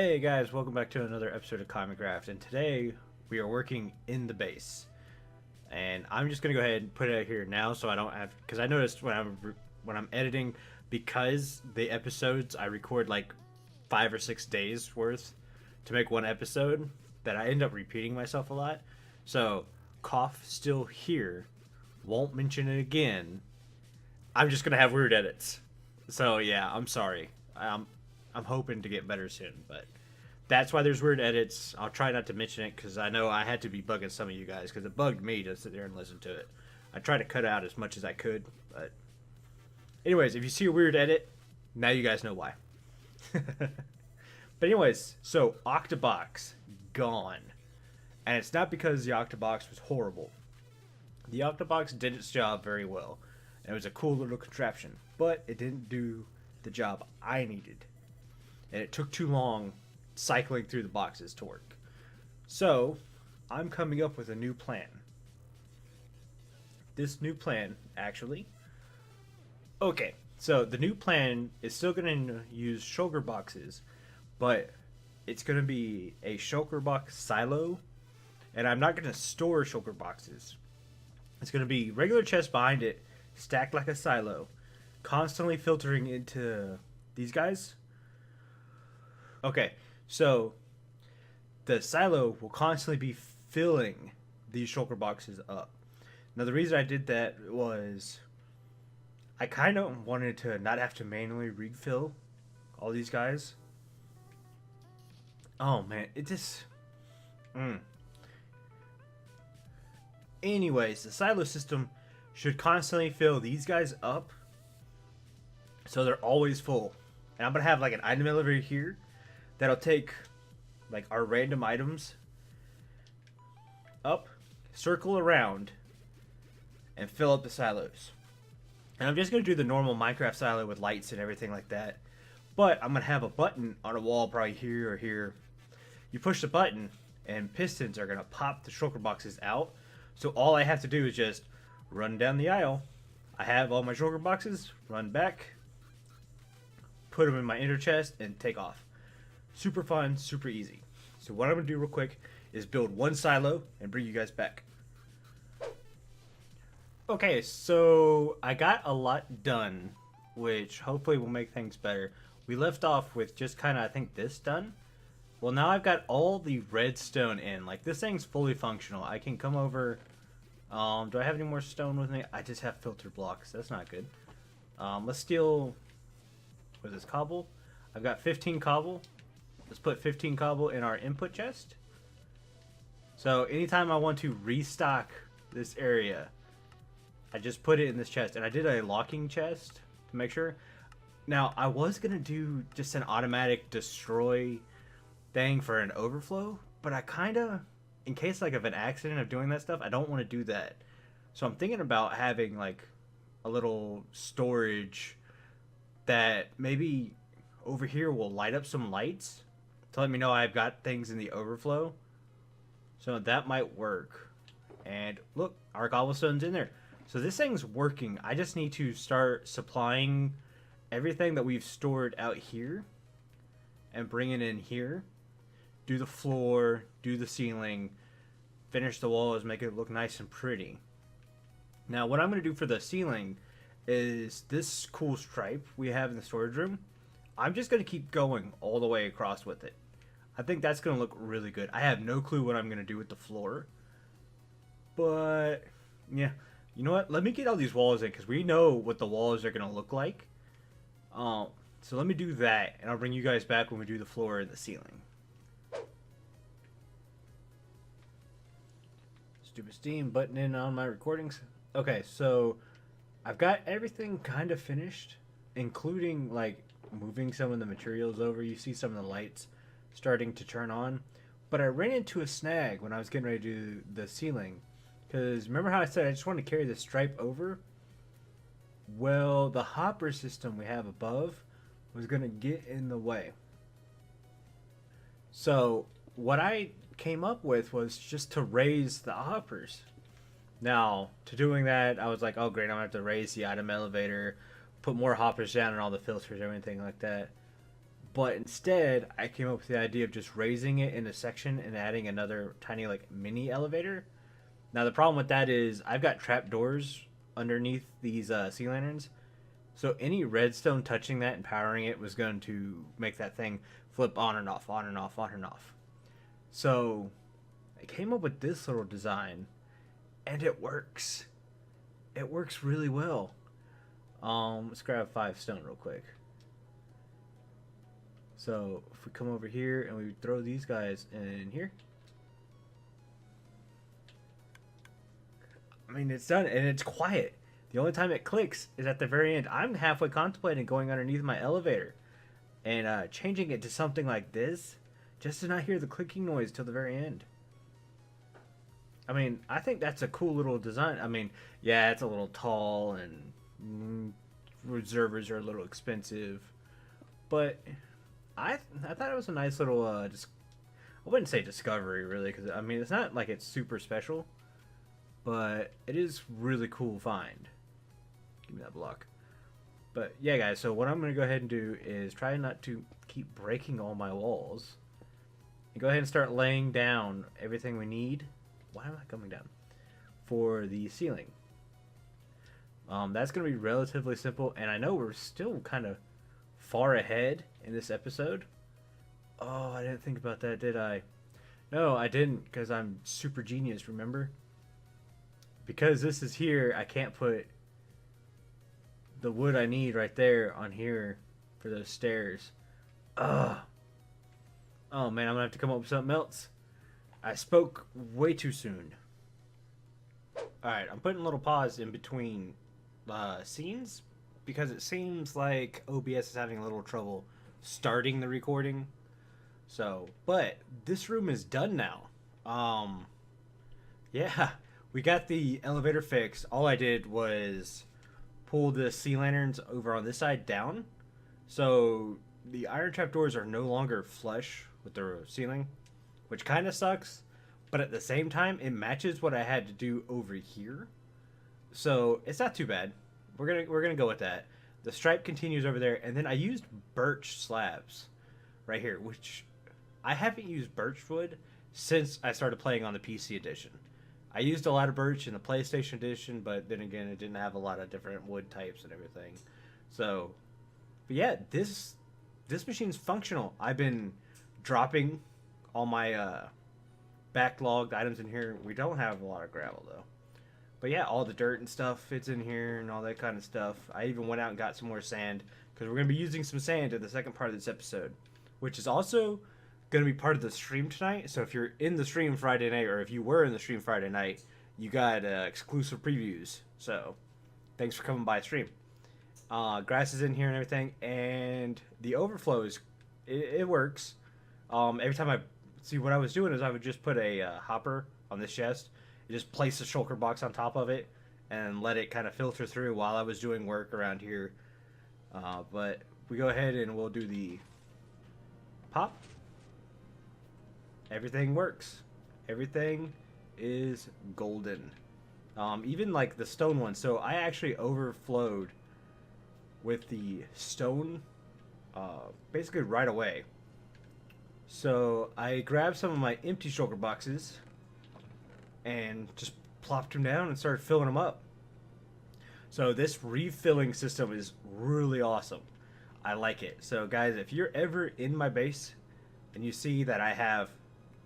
Hey guys, welcome back to another episode of Kamicraft, and today we are working in the base. And I'm just gonna go ahead and put it out here now, so I don't have, because I noticed when I'm editing, because the episodes I record like 5 or 6 days worth to make one episode, that I end up repeating myself a lot. So cough still here, won't mention it again. I'm just gonna have weird edits. So yeah, I'm sorry. I'm hoping to get better soon, but that's why there's weird edits. I'll try not to mention it because I know I had to be bugging some of you guys because it bugged me to sit there and listen to it. I tried to cut out as much as I could, but anyways, if you see a weird edit, now you guys know why. But anyways, so Octobox gone, and it's not because the Octobox was horrible. The Octobox did its job very well, and it was a cool little contraption, but it didn't do the job I needed. And it took too long cycling through the boxes to work. So, I'm coming up with a new plan. This new plan, actually... Okay, so the new plan is still going to use Shulker Boxes, but it's going to be a Shulker Box silo, and I'm not going to store Shulker Boxes. It's going to be regular chests behind it, stacked like a silo, constantly filtering into these guys. Okay, so the silo will constantly be filling these Shulker Boxes up. Now, the reason I did that was I kind of wanted to not have to manually refill all these guys. Oh, man, it just... Anyways, the silo system should constantly fill these guys up so they're always full. And I'm going to have like an item elevator here that'll take like our random items up, circle around, and fill up the silos. And I'm just going to do the normal Minecraft silo with lights and everything like that. But I'm going to have a button on a wall probably here or here. You push the button and pistons are going to pop the Shulker Boxes out. So all I have to do is just run down the aisle. I have all my Shulker Boxes, run back, put them in my inner chest, and take off. Super fun, super easy. So what I'm going to do real quick is build one silo and bring you guys back. Okay, so I got a lot done, which hopefully will make things better. We left off with just kind of, I think, this done. Well, now I've got all the redstone in. Like, this thing's fully functional. I can come over... do I have any more stone with me? I just have filter blocks. That's not good. Let's steal... What is this, cobble? I've got 15 cobble. Let's put 15 cobble in our input chest. So anytime I want to restock this area, I just put it in this chest. And I did a locking chest to make sure. Now, I was going to do just an automatic destroy thing for an overflow, but I kind of, in case like of an accident of doing that stuff, I don't want to do that. So I'm thinking about having like a little storage that maybe over here will light up some lights to let me know I've got things in the overflow. So that might work. And look, our cobblestone's in there. So this thing's working. I just need to start supplying everything that we've stored out here and bring it in here. Do the floor, do the ceiling, finish the walls, make it look nice and pretty. Now what I'm going to do for the ceiling is this cool stripe we have in the storage room. I'm just going to keep going all the way across with it. I think that's going to look really good. I have no clue what I'm going to do with the floor. But, yeah. You know what? Let me get all these walls in because we know what the walls are going to look like. So let me do that, and I'll bring you guys back when we do the floor and the ceiling. Stupid Steam buttoning on my recordings. Okay, so I've got everything kind of finished, including like moving some of the materials over. You see some of the lights starting to turn on, but I ran into a snag when I was getting ready to do the ceiling, because remember how I said I just want to carry the stripe over? Well, the hopper system we have above was going to get in the way. So what I came up with was just to raise the hoppers. Now, to doing that, I was like, oh great, I'm going to have to raise the item elevator, put more hoppers down and all the filters, everything like that. But instead, I came up with the idea of just raising it in a section and adding another tiny like mini elevator. Now the problem with that is I've got trap doors underneath these sea lanterns, so any redstone touching that and powering it was going to make that thing flip on and off, on and off, on and off. So I came up with this little design, and it works. It works really well. Let's grab 5 stone real quick. So if we come over here and we throw these guys in here, I mean, it's done and it's quiet. The only time it clicks is at the very end. I'm halfway contemplating going underneath my elevator and changing it to something like this just to not hear the clicking noise till the very end. I mean, I think that's a cool little design. I mean, yeah, it's a little tall and reservers are a little expensive, but I thought it was a nice little I wouldn't say discovery really, because I mean it's not like it's super special, but it is really cool find. Give me that block. But yeah, guys, so what I'm gonna go ahead and do is try not to keep breaking all my walls and go ahead and start laying down everything we need. Why am I coming down? For the ceiling. That's going to be relatively simple, and I know we're still kind of far ahead in this episode. Oh, I didn't think about that, did I? No, I didn't, because I'm super genius, remember? Because this is here, I can't put the wood I need right there on here for those stairs. Ugh. Oh, man, I'm going to have to come up with something else. I spoke way too soon. Alright, I'm putting a little pause in between scenes because it seems like OBS is having a little trouble starting the recording. So, but this room is done now. Yeah, we got the elevator fixed. All I did was pull the sea lanterns over on this side down. So the iron trap doors are no longer flush with the ceiling, which kind of sucks, but at the same time, it matches what I had to do over here. So it's not too bad. We're gonna go with that. The stripe continues over there, and then I used birch slabs right here, which I haven't used birch wood since I started playing on the PC edition. I used a lot of birch in the PlayStation edition, but then again, it didn't have a lot of different wood types and everything. So, but yeah, this machine's functional. I've been dropping all my backlogged items in here. We don't have a lot of gravel though, but yeah, all the dirt and stuff fits in here and all that kind of stuff. I even went out and got some more sand because we're going to be using some sand in the second part of this episode, which is also going to be part of the stream tonight. So if you're in the stream Friday night, or if you were in the stream Friday night, you got exclusive previews. So thanks for coming by stream. Grass is in here and everything, and the overflow is it works. Every time I see, what I was doing is I would just put a hopper on this chest and just place the shulker box on top of it and let it kind of filter through while I was doing work around here. But we go ahead and we'll do the pop. Everything works. Everything is golden. Even like the stone one. So I actually overflowed with the stone basically right away. So I grabbed some of my empty shulker boxes and just plopped them down and started filling them up. So this refilling system is really awesome. I like it. So guys, if you're ever in my base and you see that I have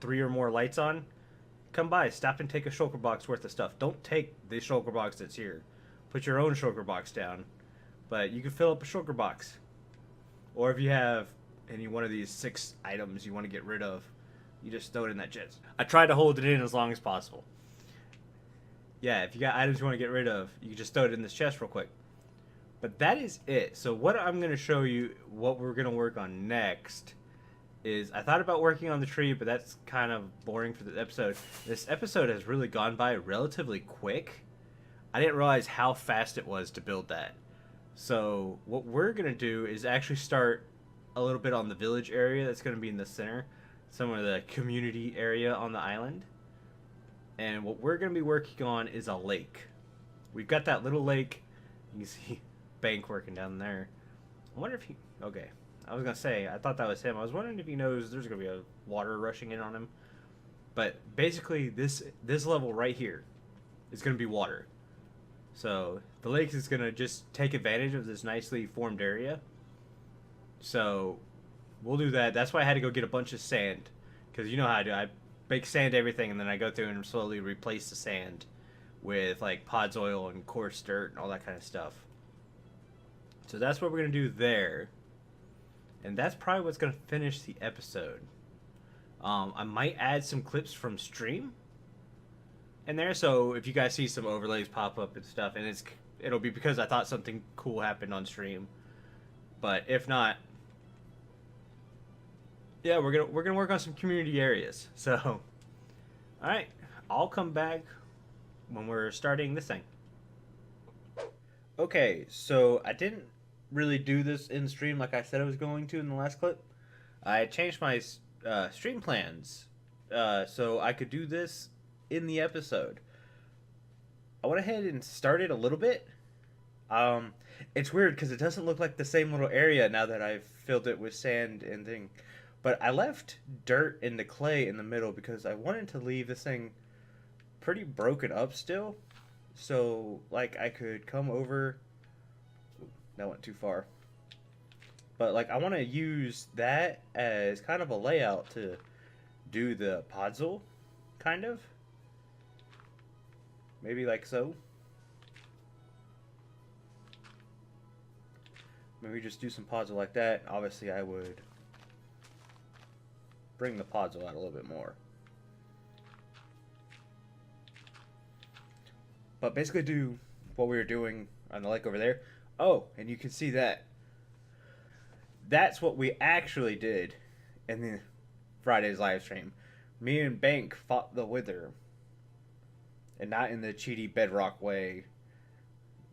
3 or more lights on, come by, stop and take a shulker box worth of stuff. Don't take the shulker box that's here. Put your own shulker box down. But you can fill up a shulker box. Or if you have any one of these 6 items you want to get rid of, you just throw it in that chest. I try to hold it in as long as possible. Yeah, if you got items you want to get rid of, you can just throw it in this chest real quick. But that is it. So what I'm going to show you, what we're going to work on next, is I thought about working on the tree, but that's kind of boring for this episode. This episode has really gone by relatively quick. I didn't realize how fast it was to build that. So what we're going to do is actually start a little bit on the village area that's going to be in the center, some of the community area on the island. And what we're going to be working on is a lake. We've got that little lake. You can see Bank working down there. I wonder if he... Okay. I was gonna say, I thought that was him. I was wondering if he knows there's gonna be a water rushing in on him. But basically, this level right here is gonna be water. So the lake is gonna just take advantage of this nicely formed area. So we'll do that. That's why I had to go get a bunch of sand, because you know how I do. I bake sand everything, and then I go through and slowly replace the sand with like Pods oil and coarse dirt and all that kind of stuff. So that's what we're gonna do there, and that's probably what's gonna finish the episode. I might add some clips from stream in there, so if you guys see some overlays pop up and stuff, and it'll be because I thought something cool happened on stream. But if not, yeah, we're gonna work on some community areas. So, all right, I'll come back when we're starting this thing. Okay, so I didn't really do this in stream like I said I was going to in the last clip. I changed my stream plans so I could do this in the episode. I went ahead and started a little bit. It's weird because it doesn't look like the same little area now that I've filled it with sand and thing. But I left dirt and the clay in the middle because I wanted to leave this thing pretty broken up still. So, like, I could come over... Ooh, that went too far. But, like, I want to use that as kind of a layout to do the puzzle, kind of. Maybe like so. Maybe just do some puzzle like that. Obviously, I would bring the puzzle out a little bit more. But basically do what we were doing on the lake over there. Oh, and you can see that. That's what we actually did in the Friday's live stream. Me and Bank fought the Wither. And not in the cheaty bedrock way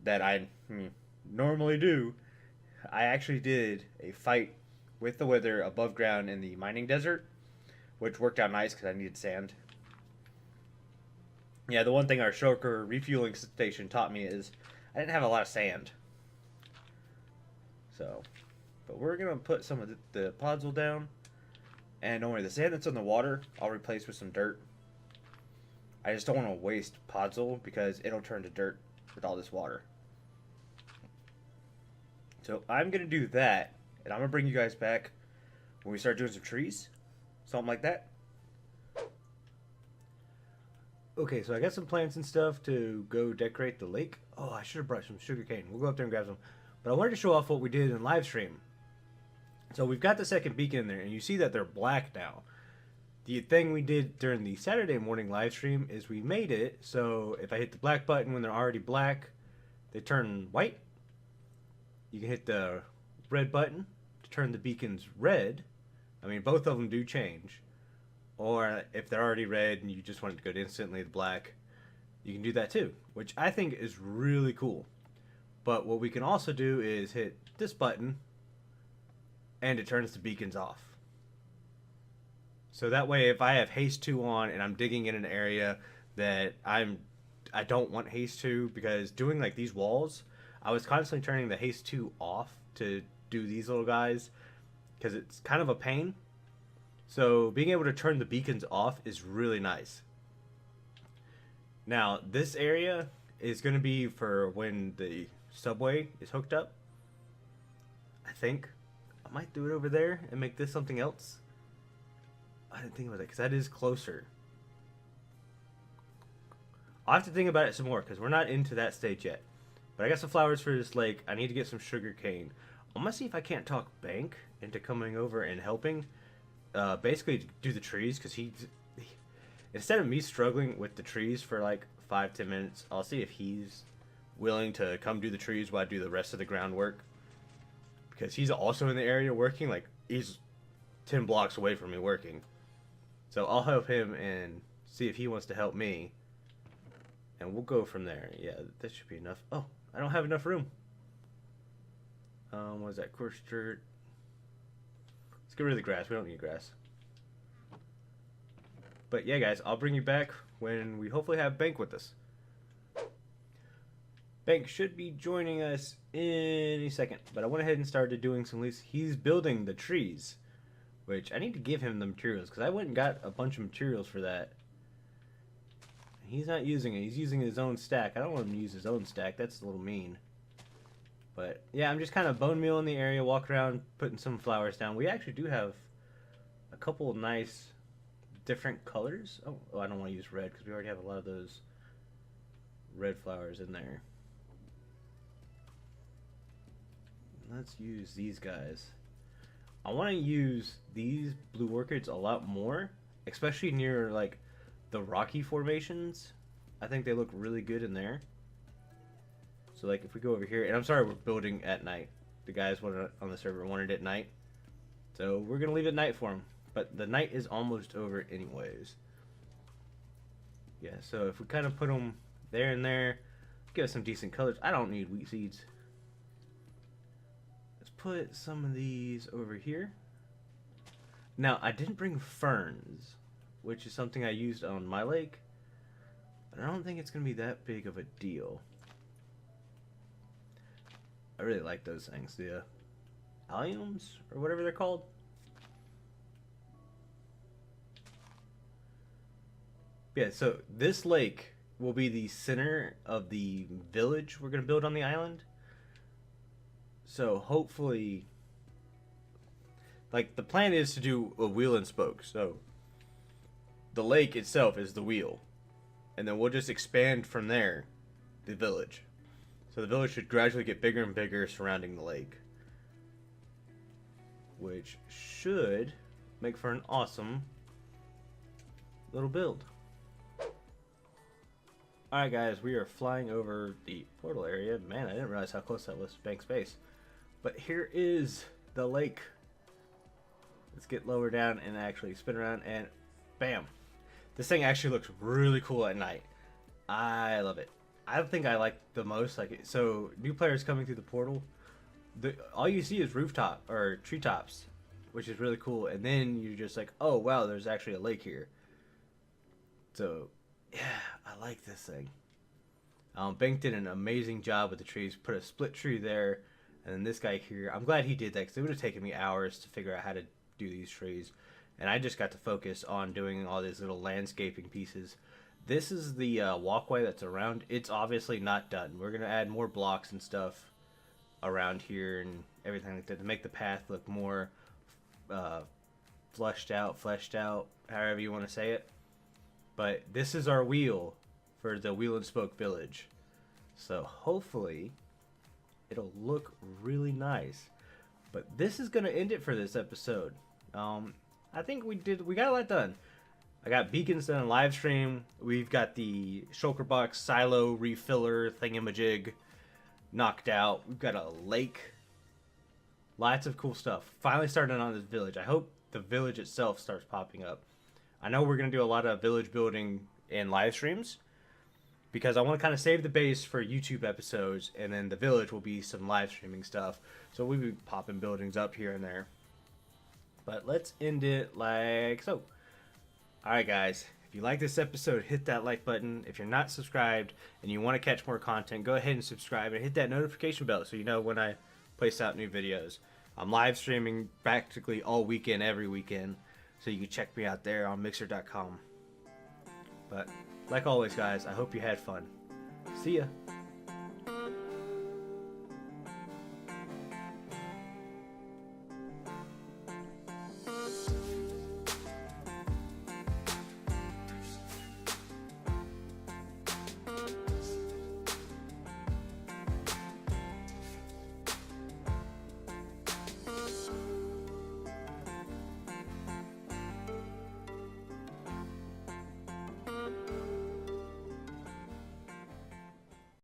that I normally do. I actually did a fight with the Wither above ground in the mining desert, which worked out nice because I needed sand. Yeah, the one thing our Shulker refueling station taught me is I didn't have a lot of sand. So, but we're going to put some of the puzzle down. And don't worry, the sand that's in the water, I'll replace with some dirt. I just don't want to waste puzzle because it'll turn to dirt with all this water. So I'm going to do that, and I'm going to bring you guys back when we start doing some trees. Something like that. Okay, so I got some plants and stuff to go decorate the lake. Oh, I should have brought some sugar cane. We'll go up there and grab some. But I wanted to show off what we did in live stream. So we've got the second beacon in there, and you see that they're black now. The thing we did during the Saturday morning live stream is we made it so if I hit the black button when they're already black, they turn white. You can hit the red button to turn the beacons red. I mean, both of them do change. Or if they're already red and you just want it to go to instantly to black, you can do that too, which I think is really cool. But what we can also do is hit this button and it turns the beacons off. So that way, if I have haste 2 on and I'm digging in an area that I don't want haste 2, because doing like these walls, I was constantly turning the haste 2 off to do these little guys because it's kind of a pain. So being able to turn the beacons off is really nice. Now this area is going to be for when the subway is hooked up. I think I might do it over there and make this something else. I didn't think about that because that is closer. I'll have to think about it some more because we're not into that stage yet. But I got some flowers for this lake. I need to get some sugar cane. I'm going to see if I can't talk Bank into coming over and helping. Basically do the trees because he instead of me struggling with the trees for like 5-10 minutes, I'll see if he's willing to come do the trees while I do the rest of the groundwork. Because he's also in the area working. Like, he's 10 blocks away from me working. So I'll help him and see if he wants to help me. And we'll go from there. Yeah, that should be enough. Oh, I don't have enough room. What is that? Coarse dirt. Let's get rid of the grass. We don't need grass. But yeah, guys, I'll bring you back when we hopefully have Bank with us. Bank should be joining us any second, but I went ahead and started doing some leaves. He's building the trees, which I need to give him the materials because I went and got a bunch of materials for that. He's not using it. He's using his own stack. I don't want him to use his own stack. That's a little mean. But yeah, I'm just kind of bone meal in the area, walking around, putting some flowers down. We actually do have a couple of nice different colors. Oh, I don't want to use red because we already have a lot of those red flowers in there. Let's use these guys. I want to use these blue orchids a lot more, especially near like the rocky formations. I think they look really good in there. So like if we go over here, and I'm sorry we're building at night. The guys wanted on the server wanted it at night. So we're going to leave it at night for them. But the night is almost over anyways. Yeah, so if we kind of put them there and there, give us some decent colors. I don't need wheat seeds. Put some of these over here. Now, I didn't bring ferns, which is something I used on my lake, but I don't think it's going to be that big of a deal. I really like those things, the alliums, or whatever they're called. Yeah, so this lake will be the center of the village we're going to build on the island. So hopefully, like the plan is to do a wheel and spoke. So the lake itself is the wheel, and then we'll just expand from there, the village. So the village should gradually get bigger and bigger surrounding the lake, which should make for an awesome little build. Alright guys, we are flying over the portal area. Man, I didn't realize how close that was to bank space. But here is the lake. Let's get lower down and actually spin around and bam. This thing actually looks really cool at night. I love it. I think I like the most like it. So new players coming through the portal, all you see is rooftop or treetops, which is really cool. And then you're just like, oh wow, there's actually a lake here. So yeah, I like this thing. Bank did an amazing job with the trees. Put a split tree there. And then this guy here, I'm glad he did that because it would have taken me hours to figure out how to do these trees. And I just got to focus on doing all these little landscaping pieces. This is the walkway that's around. It's obviously not done. We're going to add more blocks and stuff around here and everything like that to make the path look more fleshed out, however you want to say it. But this is our wheel for the Wheel and Spoke Village. So hopefully it'll look really nice. But this is going to end it for this episode. I think we got a lot done. I got beacons done on live stream. We've got the Shulker Box silo refiller thingamajig knocked out. We've got a lake. Lots of cool stuff. Finally starting on this village. I hope the village itself starts popping up. I know we're going to do a lot of village building in live streams, because I want to kind of save the base for YouTube episodes, and then the village will be some live streaming stuff. So we'll be popping buildings up here and there. But let's end it like so. Alright guys, if you like this episode, hit that like button. If you're not subscribed and you want to catch more content, go ahead and subscribe and hit that notification bell so you know when I place out new videos. I'm live streaming practically all weekend, every weekend. So you can check me out there on Mixer.com. But like always guys, I hope you had fun. See ya.